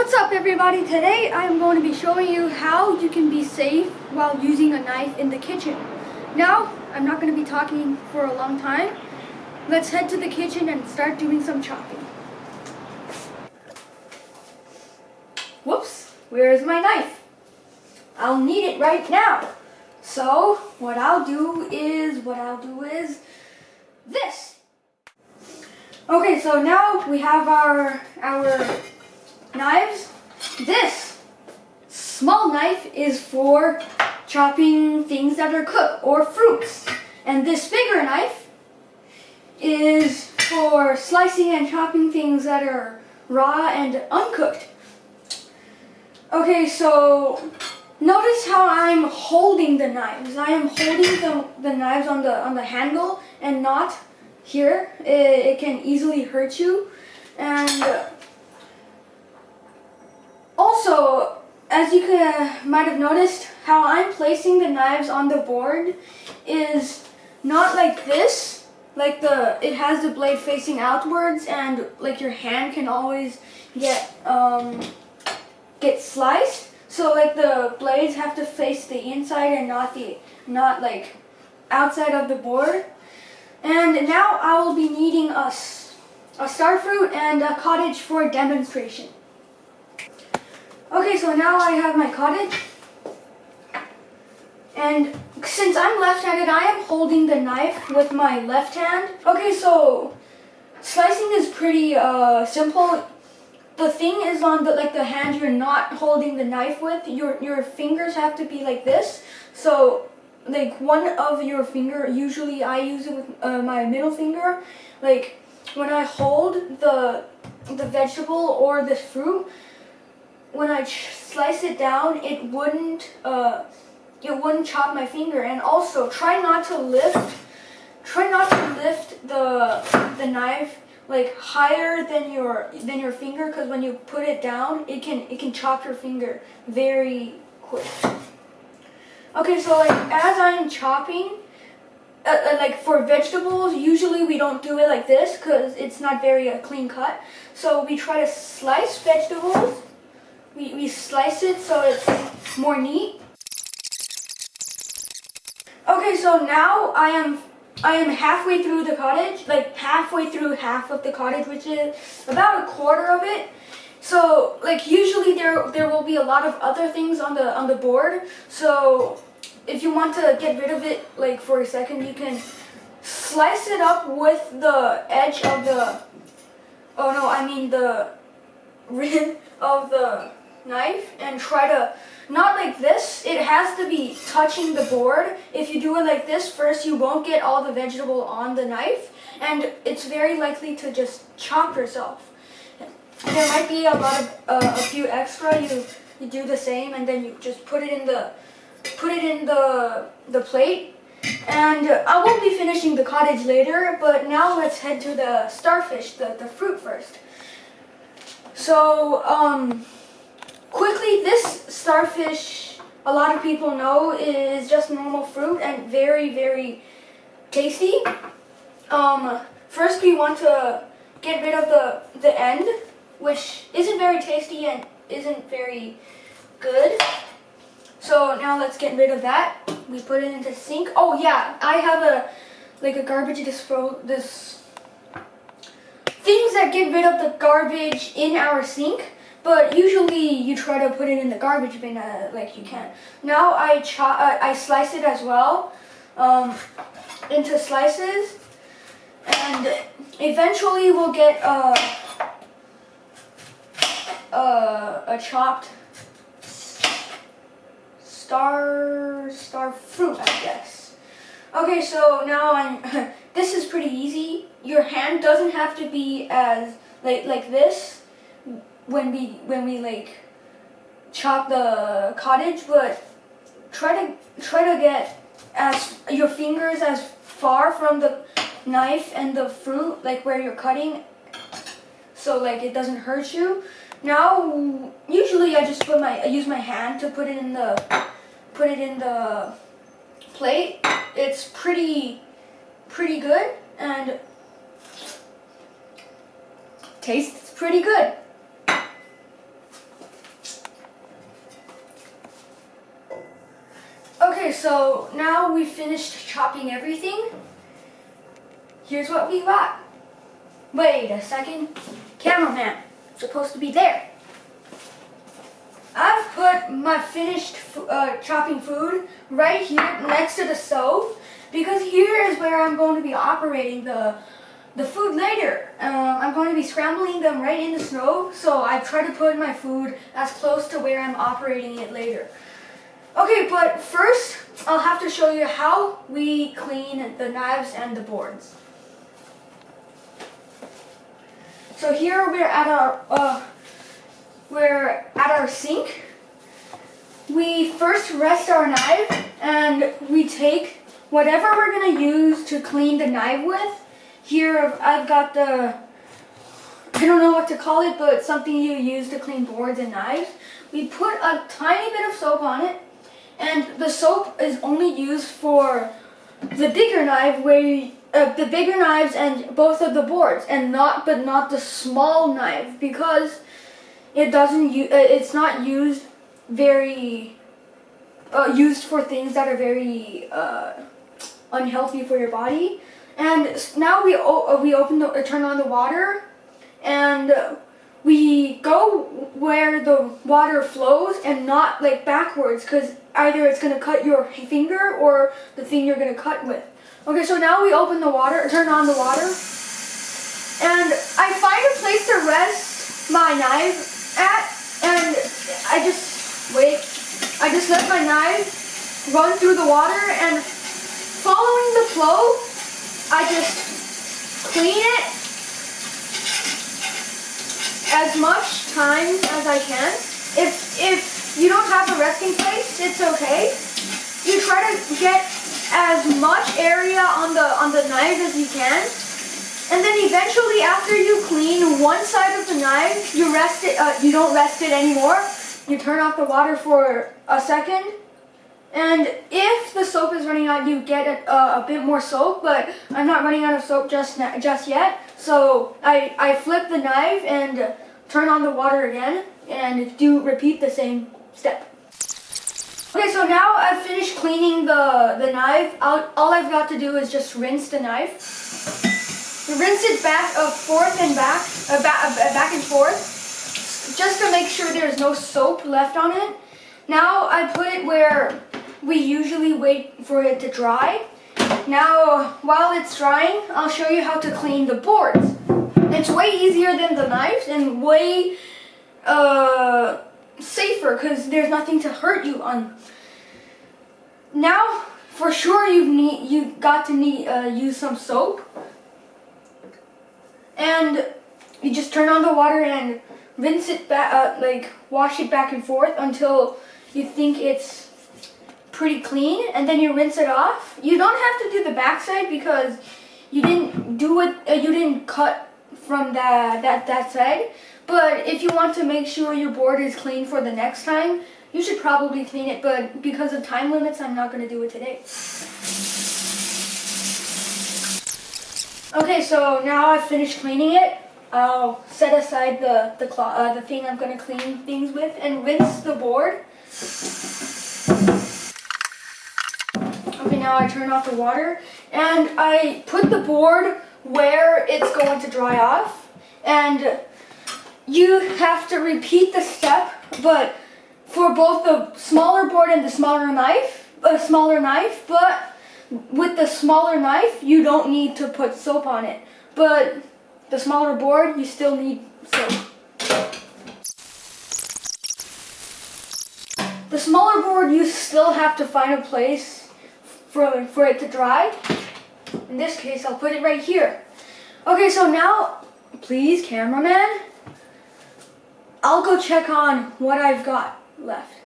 What's up everybody? Today I'm going to be showing you how you can be safe while using a knife in the kitchen. Now, I'm not going to be talking for a long time. Let's head to the kitchen and start doing some chopping. Whoops, where is my knife? I'll need it right now. So, what I'll do is this. Okay, so now we have our knives. This small knife is for chopping things that are cooked or fruits, and this bigger knife is for slicing and chopping things that are raw and uncooked. Okay, so notice how I'm holding the knives. I am holding the knives on the handle and not here. It can easily hurt you. And also, as you might have noticed, how I'm placing the knives on the board is not like this. Like it has the blade facing outwards, and like your hand can always get sliced. So like the blades have to face the inside and not like outside of the board. And now I will be needing a starfruit and a cottage for demonstration. Okay, so now I have my cottage, and since I'm left-handed, I am holding the knife with my left hand. Okay, so slicing is pretty simple. The thing is on the hand you're not holding the knife with. Your fingers have to be like this. So like one of your finger, usually I use it with my middle finger. Like when I hold the vegetable or this fruit, when I slice it down, it wouldn't chop my finger. And also try not to lift the knife like higher than your finger, because when you put it down, it can chop your finger very quick. Okay, so like as I'm chopping, like for vegetables, usually we don't do it like this because it's not very clean cut. So we try to slice vegetables. We slice it so it's more neat. Okay, so now I am halfway through the cottage, like halfway through half of the cottage, which is about a quarter of it. So like usually there will be a lot of other things on the board. So if you want to get rid of it like for a second, you can slice it up with the edge of the rim of the knife, and try to, not like this, it has to be touching the board. If you do it like this, first you won't get all the vegetable on the knife, and it's very likely to just chop yourself. There might be a few extra. You do the same, and then you just put it in the plate. And I will be finishing the cottage later, but now let's head to the starfish, the fruit first. So quickly, this starfish, a lot of people know, is just normal fruit and very, very tasty. First we want to get rid of the end, which isn't very tasty and isn't very good. So now let's get rid of that. We put it into the sink. Oh yeah, I have a garbage things that get rid of the garbage in our sink. But usually you try to put it in the garbage bin like you can. Now I slice it as well into slices, and eventually we'll get a chopped star fruit, I guess. Okay, so now this is pretty easy. Your hand doesn't have to be as like this when we like chop the cottage, but try to get your fingers as far from the knife and the fruit, like where you're cutting, so like it doesn't hurt you. Now usually I just use my hand to put it in the plate. It's pretty good and tastes pretty good. Okay, so now we finished chopping everything. Here's what we got. Wait a second. Cameraman, it's supposed to be there. I've put my finished chopping food right here next to the stove because here is where I'm going to be operating the food later. I'm going to be scrambling them right in the stove, so I try to put my food as close to where I'm operating it later. Okay, but first I'll have to show you how we clean the knives and the boards. So here we're at our sink. We first rest our knife and we take whatever we're going to use to clean the knife with. Here I've got I don't know what to call it, but it's something you use to clean boards and knives. We put a tiny bit of soap on it, and the soap is only used for the bigger knife, the bigger knives and both of the boards, and not the small knife, because it's not used used for things that are very unhealthy for your body. And now we turn on the water, and we go where the water flows and not like backwards, because either it's going to cut your finger or the thing you're going to cut with. Okay, so now we turn on the water, and I find a place to rest my knife at, and I just let my knife run through the water, and following the flow, I just clean it as much time as I can. If you don't have a resting place, it's okay. You try to get as much area on the knife as you can, and then eventually, after you clean one side of the knife, you rest it. You don't rest it anymore. You turn off the water for a second, and if the soap is running out, you get a bit more soap. But I'm not running out of soap just yet, so I flip the knife and turn on the water again, and repeat the same step. Okay, so now I've finished cleaning the knife. All I've got to do is just rinse the knife. Rinse it back and forth, just to make sure there's no soap left on it. Now I put it where we usually wait for it to dry. Now, while it's drying, I'll show you how to clean the boards. It's way easier than the knives and way safer, because there's nothing to hurt you on. Now, for sure, you've got to use some soap, and you just turn on the water and rinse it back, wash it back and forth until you think it's pretty clean, and then you rinse it off. You don't have to do the backside because you didn't do it. You didn't cut from that side. But if you want to make sure your board is clean for the next time, you should probably clean it. But because of time limits, I'm not going to do it today. Okay, so now I've finished cleaning it. I'll set aside the thing I'm going to clean things with and rinse the board. Okay, now I turn off the water and I put the board where it's going to dry off, and you have to repeat the step, but for both the smaller board and the smaller knife, but with the smaller knife, you don't need to put soap on it, but the smaller board, you still need soap. The smaller board, you still have to find a place for it to dry. In this case, I'll put it right here. Okay, so now, please, cameraman, I'll go check on what I've got left.